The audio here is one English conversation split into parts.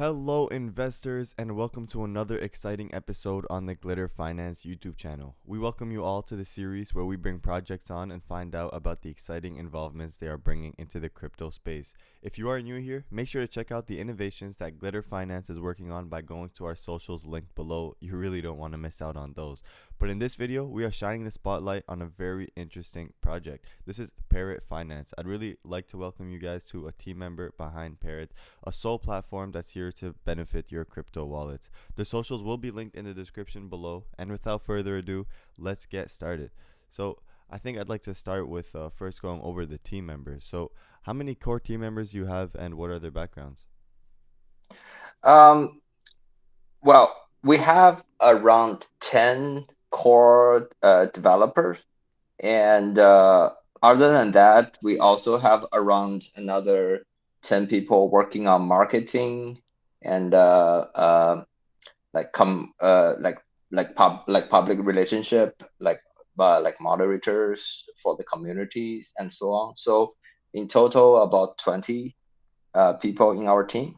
Hello, investors, and welcome to another exciting episode on the Glitter Finance YouTube channel. We welcome you all to the series where we bring projects on and find out about the exciting involvements they are bringing into the crypto space. If you are new here, make sure to check out the innovations that Glitter Finance is working on by going to our socials linked below. You really don't want to miss out on those. But in this video, we are shining the spotlight on a very interesting project. This is Parrot Finance. I'd really like to welcome you guys to a team member behind Parrot, a sole platform that's here to benefit your crypto wallets. The socials will be linked in the description below, and without further ado, let's get started. So I think I'd like to start with first going over the team members. So how many core team members you have and what are their backgrounds? Um, well, we have around 10 core developers, and other than that, we also have around another 10 people working on marketing and like com like public relationship, like moderators for the communities and so on. So in total, about 20 people in our team.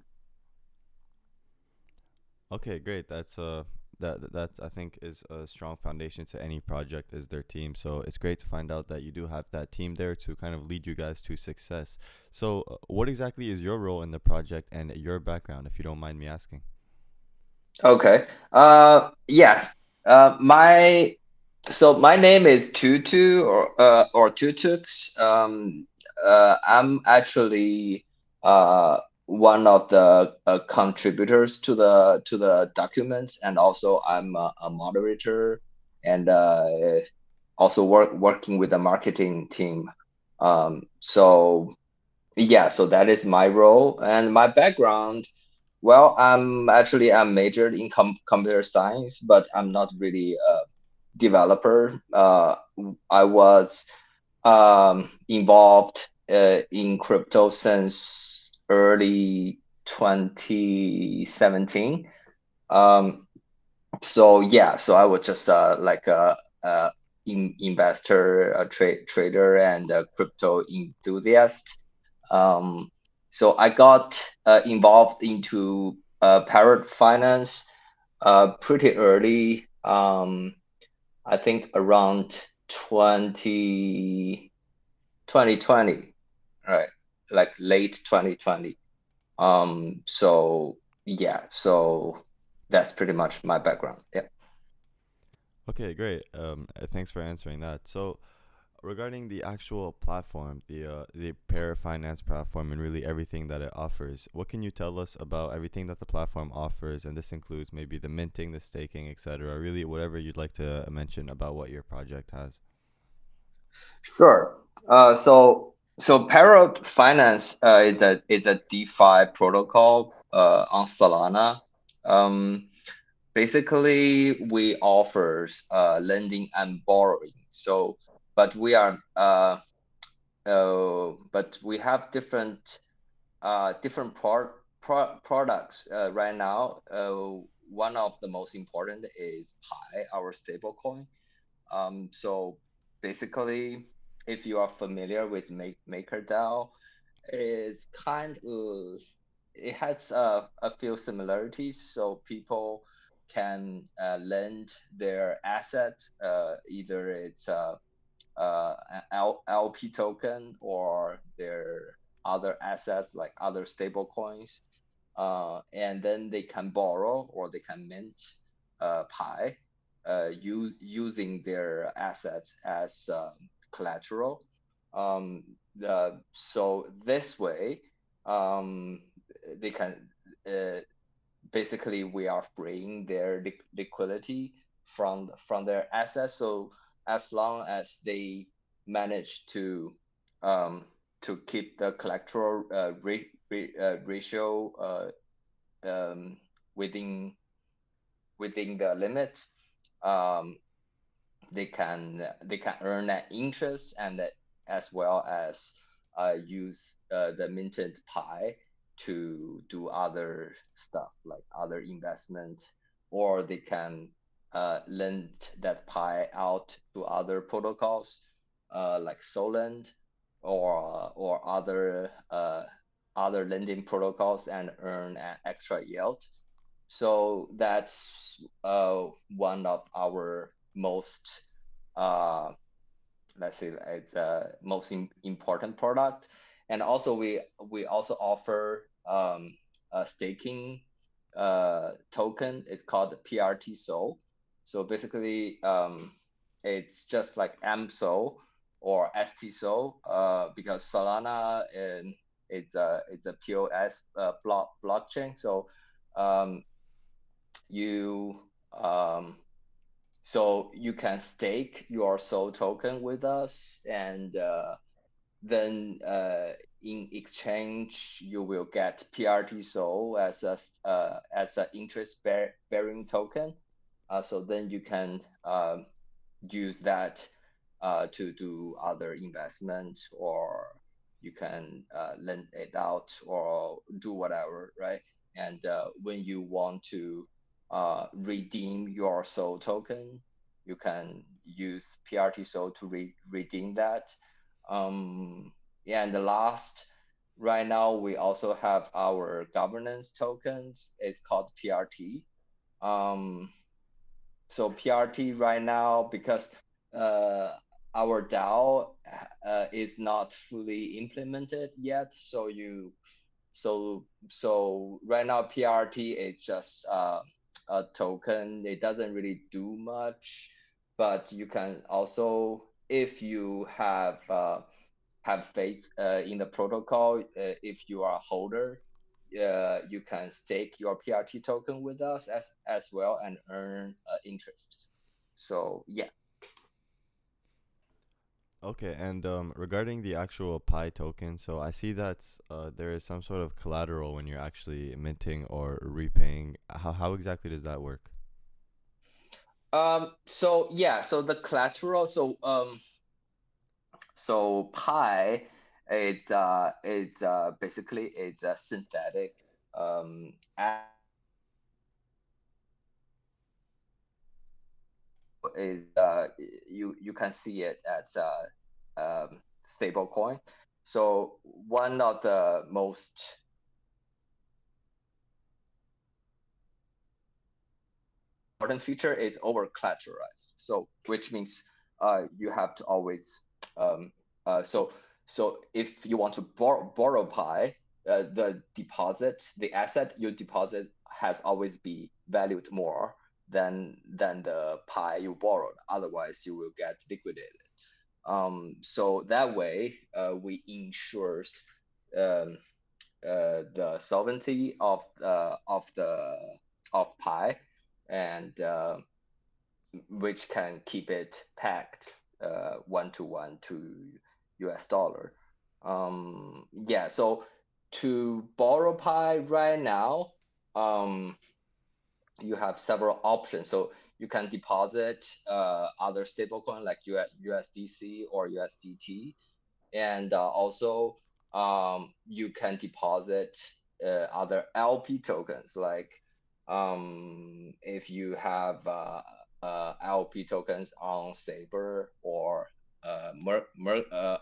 Okay, great. That I think is a strong foundation to any project is their team. So it's great to find out that you do have that team there to kind of lead you guys to success. So what exactly is your role in the project and your background, if you don't mind me asking? Okay. Yeah. My my name is Tutu or Tutux. I'm actually one of the contributors to the documents, and also I'm a moderator and also working with the marketing team. So yeah, so that is my role and my background. Well, I'm majored in computer science, but I'm not really a developer. I was involved in crypto since early 2017. Um, so yeah, so I was just like a investor, a trader, and a crypto enthusiast. Um, so I got involved into Parrot Finance pretty early. I think around 2020, right? Like late 2020. So yeah, so that's pretty much my background. Yeah. Okay, great. Thanks for answering that. So regarding the actual platform, the Pair Finance platform, and really everything that it offers, what can you tell us about everything that the platform offers? And this includes maybe the minting, the staking, etc. Really, whatever you'd like to mention about what your project has. Sure. So Parrot Finance is a DeFi protocol on Solana. Um, Basically, we offers lending and borrowing. So, but we are but we have different products right now. One of the most important is Pi, our stablecoin. So basically, if you are familiar with MakerDAO, it's it has a few similarities. So people can lend their assets, either it's an LP token or their other assets like other stable coins, and then they can borrow or they can mint Pi, using their assets as collateral. So this way, um, they can uh, basically we are freeing their liquidity from their assets. So as long as they manage to keep the collateral ratio um, within the limit, um, they can earn that interest and that, as well as use the minted Pi to do other stuff like other investment, or they can lend that Pi out to other protocols like Solend or other other lending protocols and earn an extra yield. So that's one of our most uh, let's say it's a most important product. And also we also offer a staking token. It's called PRT Sol. So basically it's just like MSOL or ST-SOL because Solana it's a POS blockchain. So um, you um, so you can stake your Sol token with us, and then in exchange you will get PRT Sol as an bearing token. So then you can use that to do other investments, or you can lend it out or do whatever, right? And when you want to redeem your Sol token, you can use PRT Sol to redeem that. Yeah, and the last, right now we also have our governance tokens. It's called PRT. Um, so PRT right now, because uh, our DAO is not fully implemented yet, so right now PRT is just a token. It doesn't really do much, but you can also, if you have faith in the protocol, if you are a holder, you can stake your PRT token with us as well and earn interest. So yeah. Okay, and regarding the actual Pi token, so I see that there is some sort of collateral when you're actually minting or repaying. How exactly does that work? So yeah, so the collateral, so Pi, it's basically it's a synthetic is you can see it as a stable coin. So one of the most important feature is over collateralized. So which means you have to always um, so if you want to borrow Pi, the asset you deposit has always be valued more than the Pi you borrowed. Otherwise, you will get liquidated. So that way, we ensures um, the solvency of Pi, and which can keep it pegged 1 to 1 to US dollar. Yeah, so to borrow Pi right now, um, you have several options. So you can deposit other stablecoin like USDC or USDT, and also you can deposit other LP tokens, like if you have LP tokens on Saber or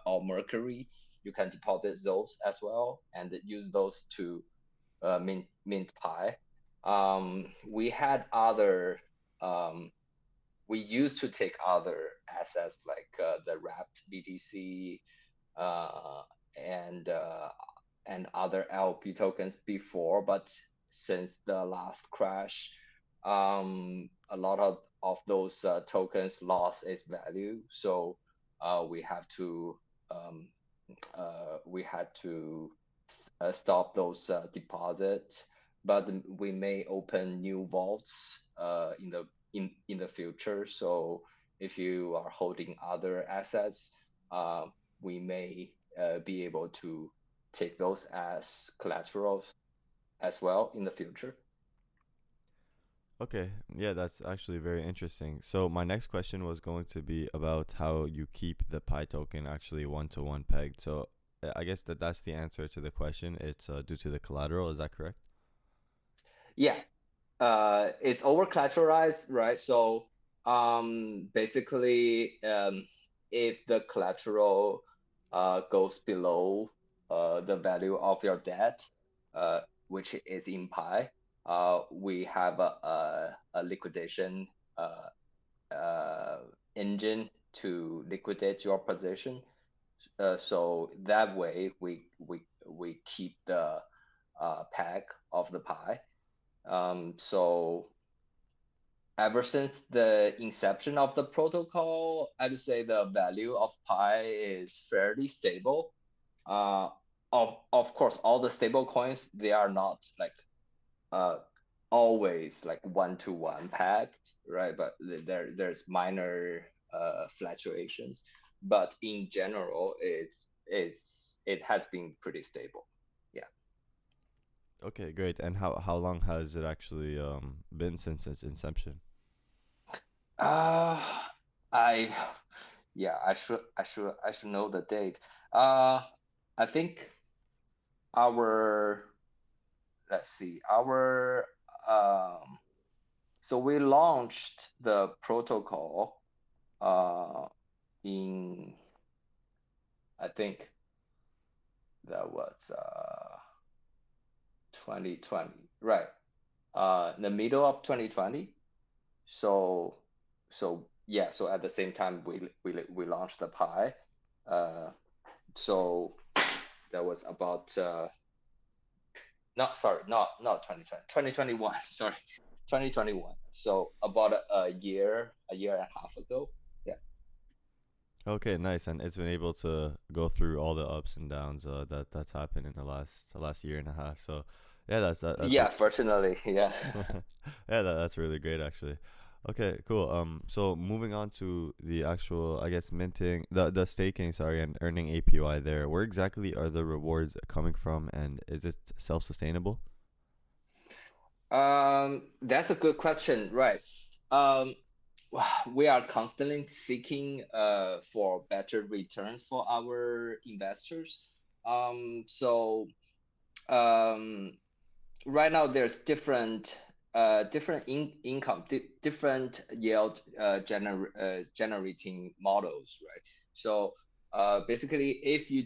or Mercury, you can deposit those as well and use those to mint Pi. We had other we used to take other assets like the wrapped BTC uh, and uh, and other LP tokens before, but since the last crash, a lot of those tokens lost its value. So we have to we had to stop those deposits, but we may open new vaults in the future. So if you are holding other assets, uh, we may be able to take those as collaterals as well in the future. Okay, yeah, that's actually very interesting. So my next question was going to be about how you keep the Pi token actually 1 to 1 pegged. So I guess that's the answer to the question. It's due to the collateral. Is that correct? Yeah, it's over collateralized, right? So basically, if the collateral goes below the value of your debt, which is in Pi, we have a liquidation engine to liquidate your position. So that way we keep the peg of the Pi. So ever since the inception of the protocol, I'd say the value of Pi is fairly stable. Uh, of course, all the stable coins, they are not like uh always like one-to-one pegged, right? But there's minor fluctuations. But in general, it has been pretty stable. Yeah. Okay, great. And how long has it actually been since its inception? Uh, I yeah, I should know the date. Uh, I think our let's see, our so we launched the protocol uh in I think that was 2020, right? In the middle of 2020. So yeah, so at the same time we launched the Pi. Uh, so that was about not sorry, not 2020, 2021, sorry, 2021. So about a year and a half ago. Yeah. Okay, nice. And it's been able to go through all the ups and downs that's happened in the last year and a half. So, yeah, that's Yeah, fortunately, yeah. yeah, that's really great actually. Okay, cool. So moving on to the actual, I guess, minting, the staking, sorry, and earning APY there. Where exactly are the rewards coming from, and is it self-sustainable? That's a good question, right? Um, we are constantly seeking for better returns for our investors. So um, right now there's different income, different yield generating models, right? So basically, if you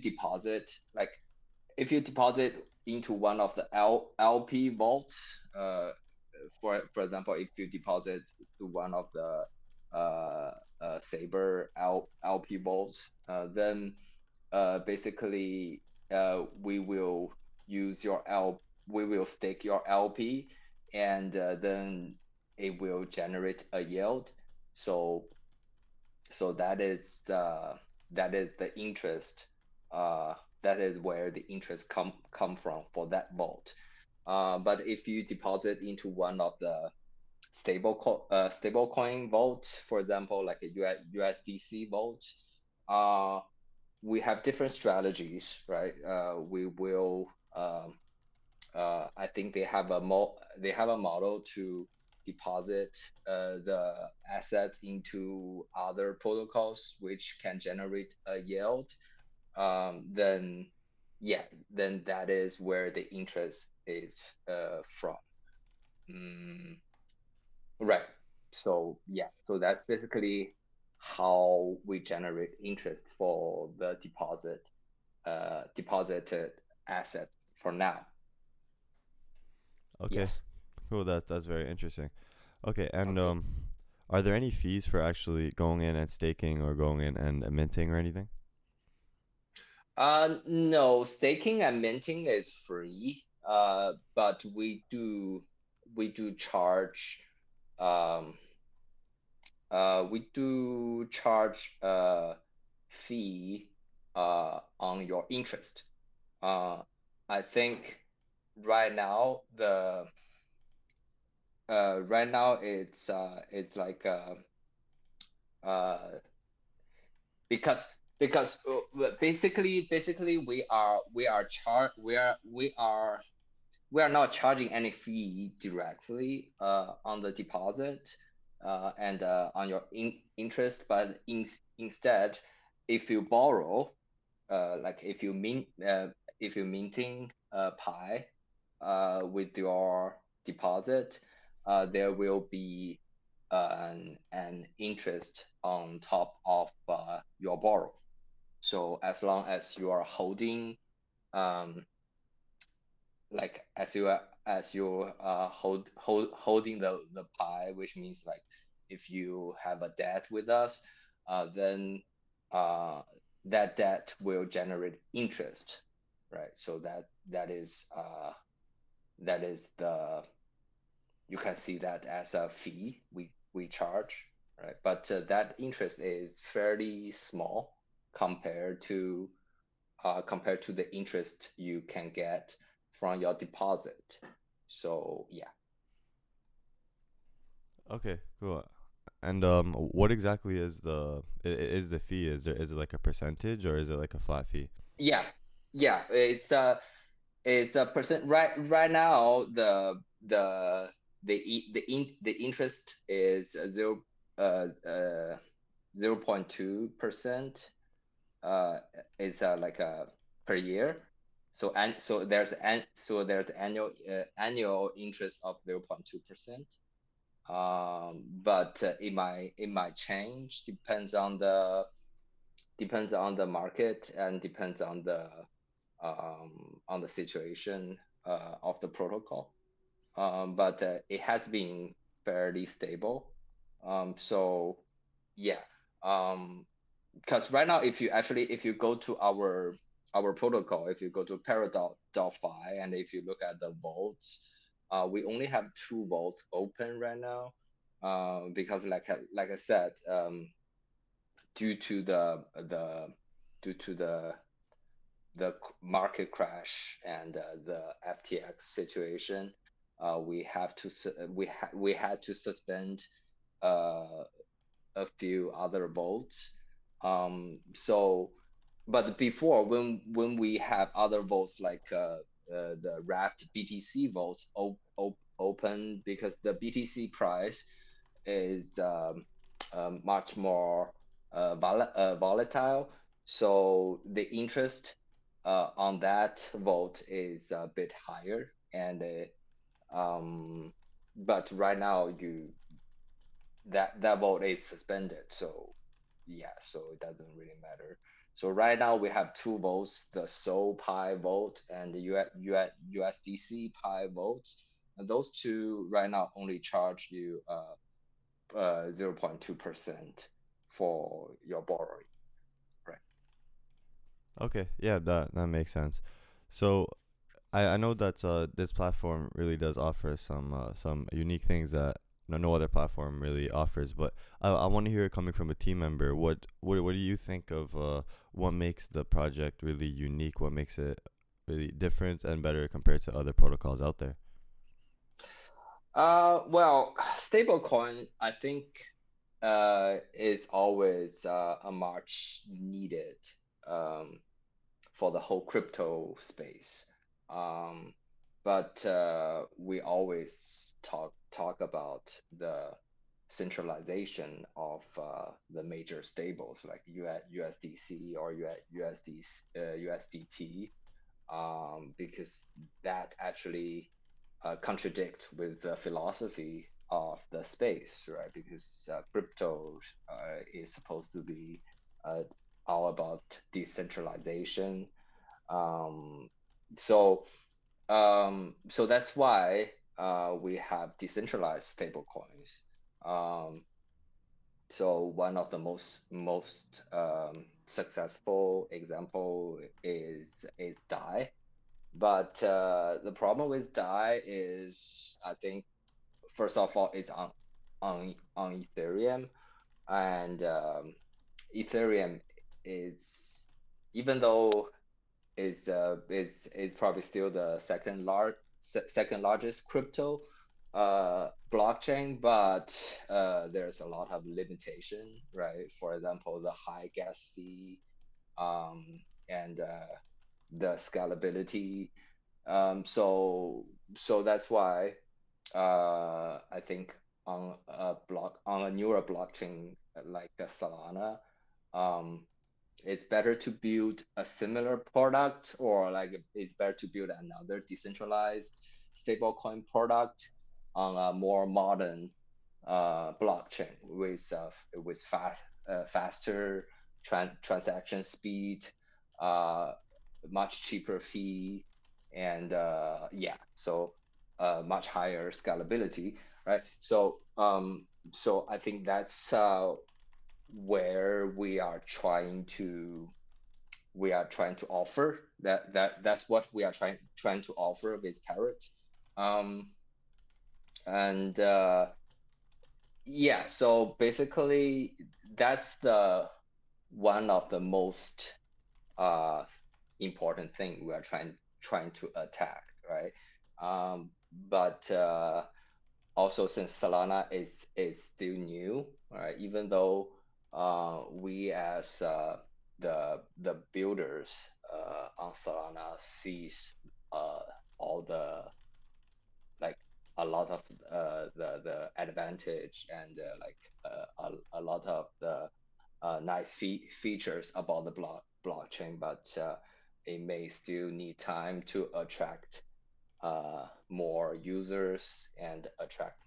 deposit into one of the LP vaults, for example, if you deposit to one of the Saber LP vaults, then basically we will use your we will stake your LP, and then it will generate a yield. So that is the interest. Uh, that is where the interest come from for that vault. But if you deposit into one of the stable coin vault, for example, like a USDC vault, uh, we have different strategies, right? We will I think they have a model to deposit the assets into other protocols which can generate a yield. Then yeah, then that is where the interest is from. Mm, right. So yeah, so that's basically how we generate interest for the deposited asset for now. Okay, Yes. cool. That's very interesting. Okay, and Okay. are there any fees for actually going in and staking or going in and minting or anything? No, staking and minting is free. But we do charge um we do charge a fee on your interest. Uh, I think right now the right now it's like uh because basically we are not charging any fee directly on the deposit and on your interest, but instead, if you borrow, like if you minting Pi with your deposit, there will be an interest on top of your borrow. So as long as you are holding um, like as you holding the pie, which means like if you have a debt with us, then uh, that debt will generate interest, right? So that is the, you can see that as a fee we charge, right? But that interest is fairly small compared to compared to the interest you can get from your deposit. So yeah. Okay, cool. And what exactly is is the fee? Is it like a percentage or is it like a flat fee? Yeah, yeah, it's a percent. Right now the interest is 0.2%. It's like a per year. So and so there's annual interest of 0.2%. But it might change, depends on the market and depends on the situation of the protocol. But it has been fairly stable. So yeah, because right now if you go to our protocol, if you go to Parrot.fi, and if you look at the vaults, we only have two vaults open right now, because like I said, due to due to the market crash and the FTX situation, we had to suspend uh, a few other votes. So, but before, when we have other votes like the wrapped BTC votes open, because the BTC price is much more volatile. So the interest on that vote is a bit higher, and but right now that vote is suspended. So yeah, so it doesn't really matter. So right now we have two votes: the Sol Pi vote and the USDC Pi vote. And those two right now only charge you 0.2% for your borrowing, right? Okay, yeah, that makes sense. So I know that this platform really does offer some unique things that no other platform really offers. But I want to hear it coming from a team member. What do you think of what makes the project really unique? What makes it really different and better compared to other protocols out there? Well, stablecoin, I think, is always a much needed um, for the whole crypto space. Um, but we always talk about the centralization of the major stables like USDC or USDT, because that actually contradict with the philosophy of the space, right? Because crypto is supposed to be uh, all about decentralization. Um, so so that's why we have decentralized stablecoins. Um, so one of the most successful example is DAI. But the problem with DAI is, I think, first of all, it's on Ethereum, and Ethereum is, even though it's probably still the second largest crypto blockchain, but there's a lot of limitation, right? For example, the high gas fee, um, and the scalability. So that's why I think on a newer blockchain like Solana, um, it's better to build a similar product, or like it's better to build another decentralized stablecoin product on a more modern blockchain with faster transaction speed, uh, much cheaper fee, and yeah, so much higher scalability, right? So I think that's where we are trying to offer that's what we are trying to offer with Parrot. um and yeah, so basically that's the one of the most uh important thing we are trying to attack, right? But also, since Solana is still new, right? Even though we as the builders on Solana sees uh, all the like a lot of the advantage and a lot of the nice features about the blockchain, but it may still need time to attract more users and attract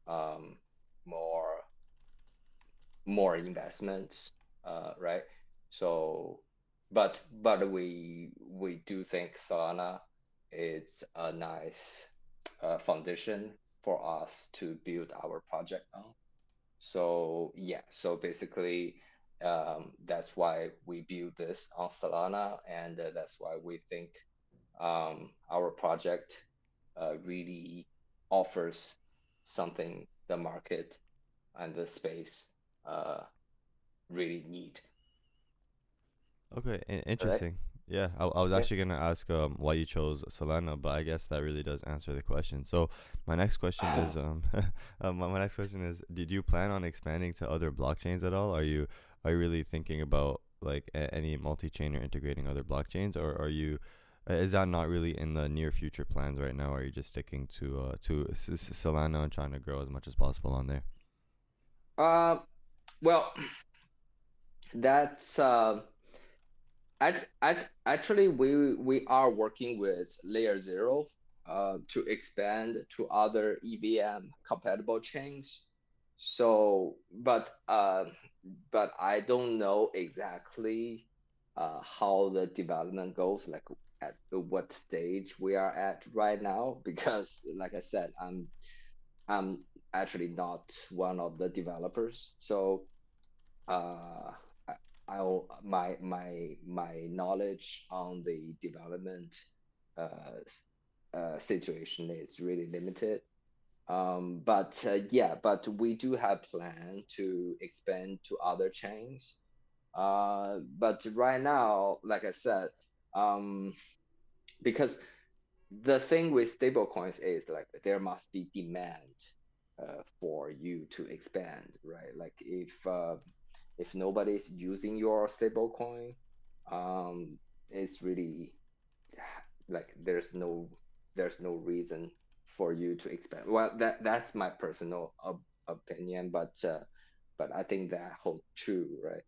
um, more more investments, right? So, but we do think Solana is a nice foundation for us to build our project on. So yeah, so basically, that's why we build this on Solana, and that's why we think our project really offers something the market and the space uh, really need. Okay, Right? interesting. Yeah, I was Yeah. actually gonna ask why you chose Solana, but I guess that really does answer the question. So my next question is my next question is, did you plan on expanding to other blockchains at all? Are you really thinking about like any multi-chain or integrating other blockchains, or are you is that not really in the near future plans right now? Or are you just sticking to Solana and trying to grow as much as possible on there? uh, well, that's actually we are working with Layer Zero to expand to other EVM compatible chains. So, but I don't know exactly how the development goes, like at what stage we are at right now, because like I said, I'm actually not one of the developers. So uh, my knowledge on the development situation is really limited. But we do have plan to expand to other chains. But right now, like I said, um, because the thing with stablecoins is like there must be demand for you to expand, right? Like if nobody's using your stablecoin, um, it's really like there's no reason for you to expand. Well, that's my personal opinion, but I think that holds true, right?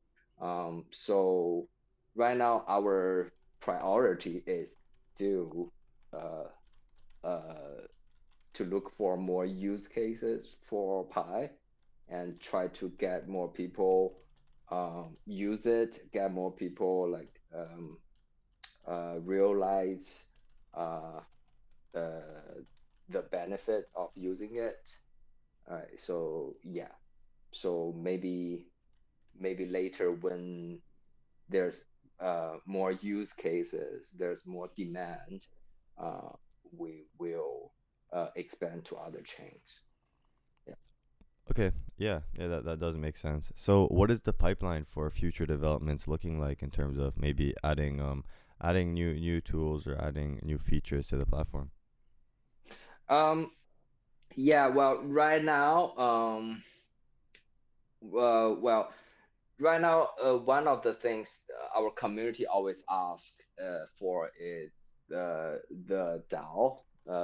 So right now our priority is still uh, uh, to look for more use cases for Pi and try to get more people use it, get more people realize uh, uh, the benefit of using it. All right, so yeah, so maybe later when there's more use cases, there's more demand, uh, we will expand to other chains. Yeah. Okay, yeah, that does make sense. So, what is the pipeline for future developments looking like in terms of maybe adding new tools or adding new features to the platform? Um, yeah, well, well, right now, one of the things our community always ask for is the DAO.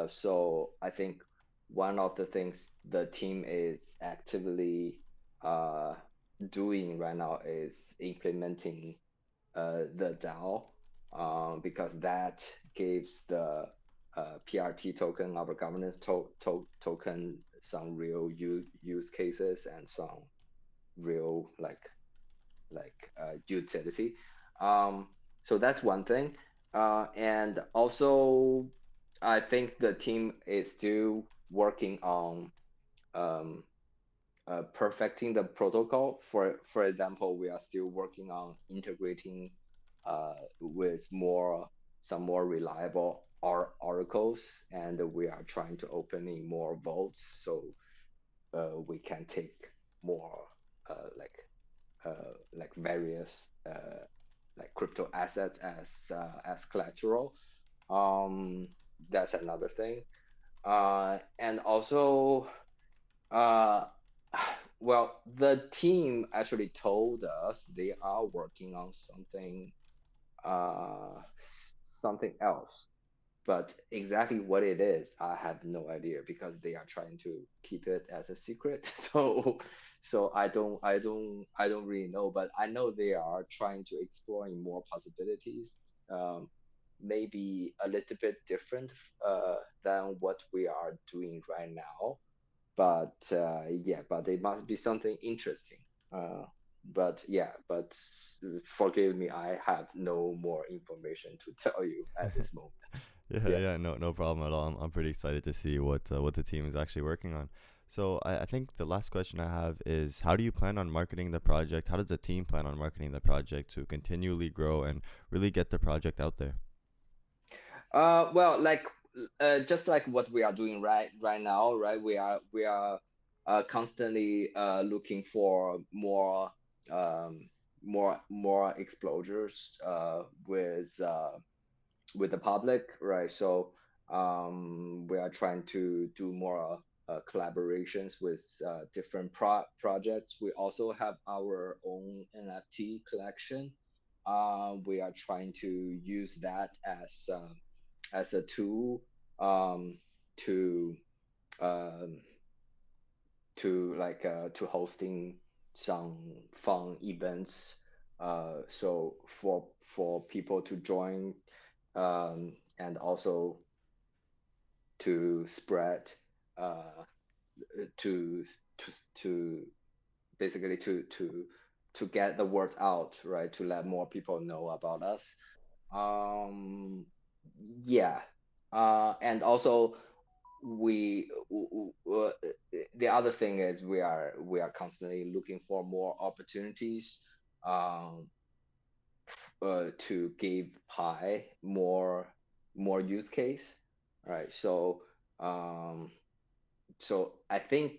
So I think one of the things the team is actively uh, doing right now is implementing the DAO, because that gives the PRT token, our governance token, some real use cases and some real utility. Um, So that's one thing. And also, I think the team is still working on um, perfecting the protocol. For example, we are still working on integrating with some more reliable oracles, and we are trying to open in more vaults so we can take more uh, like like various like crypto assets as collateral. Um, that's another thing. And also, uh, well, the team actually told us they are working on something else, but exactly what it is, I have no idea because they are trying to keep it as a secret. So I don't really know, but I know they are trying to exploring more possibilities. Um, Maybe a little bit different than what we are doing right now, but yeah, but it must be something interesting. Uh, but yeah, but forgive me, I have no more information to tell you at this moment. Yeah, Yeah. yeah, no problem at all. I'm pretty excited to see what the team is actually working on. So I think the last question I have is, how do you plan on marketing the project? How does the team plan on marketing the project to continually grow and really get the project out there? Well, like just like what we are doing right now, right? We are constantly looking for um, more exposures with the public, right? So we are trying to do more collaborations with different projects. We also have our own NFT collection. We are trying to use that as a tool um, to um, to hosting some fun events. So for people to join and also to spread uh, to to basically to get the word out, right? To let more people know about us. Um, yeah, and also the other thing is we are constantly looking for more opportunities um, to give Pi more use case, right? So um, so I think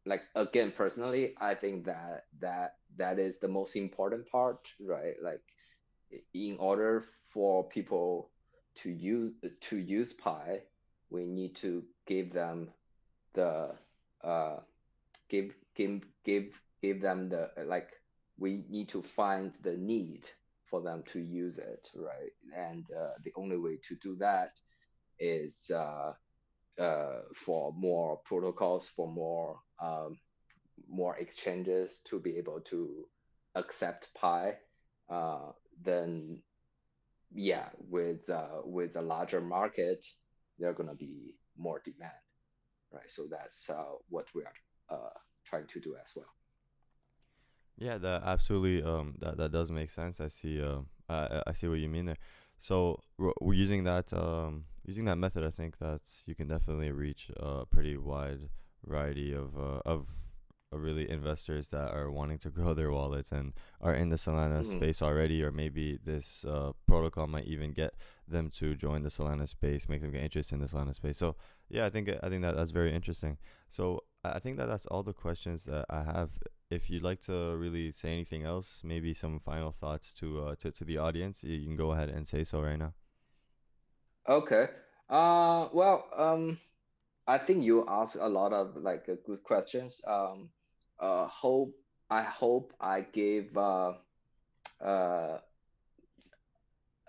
like again personally, I think that is the most important part, right? Like in order for people to use Pi, we need to give them the uh give them the like we need to find the need for them to use it, right? And the only way to do that is for more protocols, for more exchanges to be able to accept Pi. Uh, then yeah, with a larger market, there are gonna be more demand, right? So that's what we are trying to do as well. Yeah, that absolutely that does make sense. I see I see what you mean there. So we're using that method. I think that you can definitely reach a pretty wide variety of really investors that are wanting to grow their wallets and are in the Solana Mhm. space already, or maybe this protocol might even get them to join the Solana space, make them get interested in the Solana space. So yeah, I think that that's very interesting. So I think that that's all the questions that I have. If you'd like to really say anything else, maybe some final thoughts to the audience, you can go ahead and say so right now. Okay. Well, I think you asked a lot of like good questions. Hope I hope I gave uh,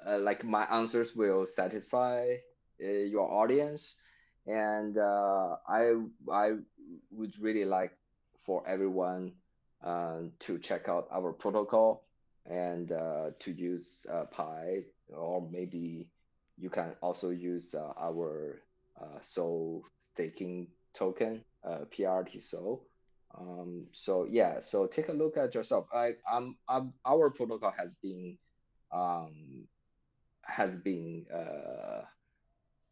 like my answers will satisfy your audience, and I would really like for everyone to check out our protocol and to use Pi, or maybe you can also use our Soul staking token, PRT Soul. So yeah, so take a look at yourself. Our protocol has been um, has been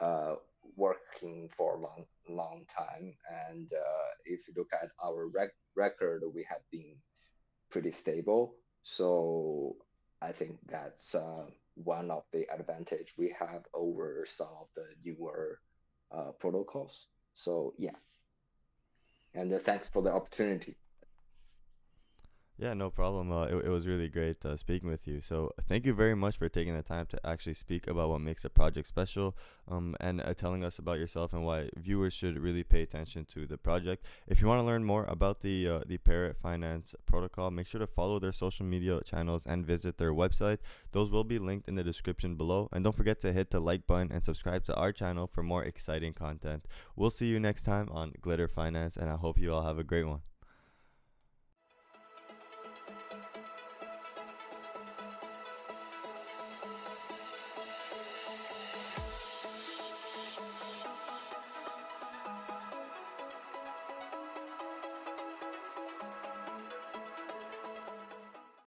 uh, working for a long time. And if you look at our record, we have been pretty stable. So I think that's one of the advantage we have over some of the newer protocols. So yeah, and thanks for the opportunity. Yeah, no problem. It was really great speaking with you. So thank you very much for taking the time to actually speak about what makes a project special, and telling us about yourself and why viewers should really pay attention to the project. If you want to learn more about the Parrot Finance protocol, make sure to follow their social media channels and visit their website. Those will be linked in the description below. And don't forget to hit the like button and subscribe to our channel for more exciting content. We'll see you next time on Glitter Finance, and I hope you all have a great one.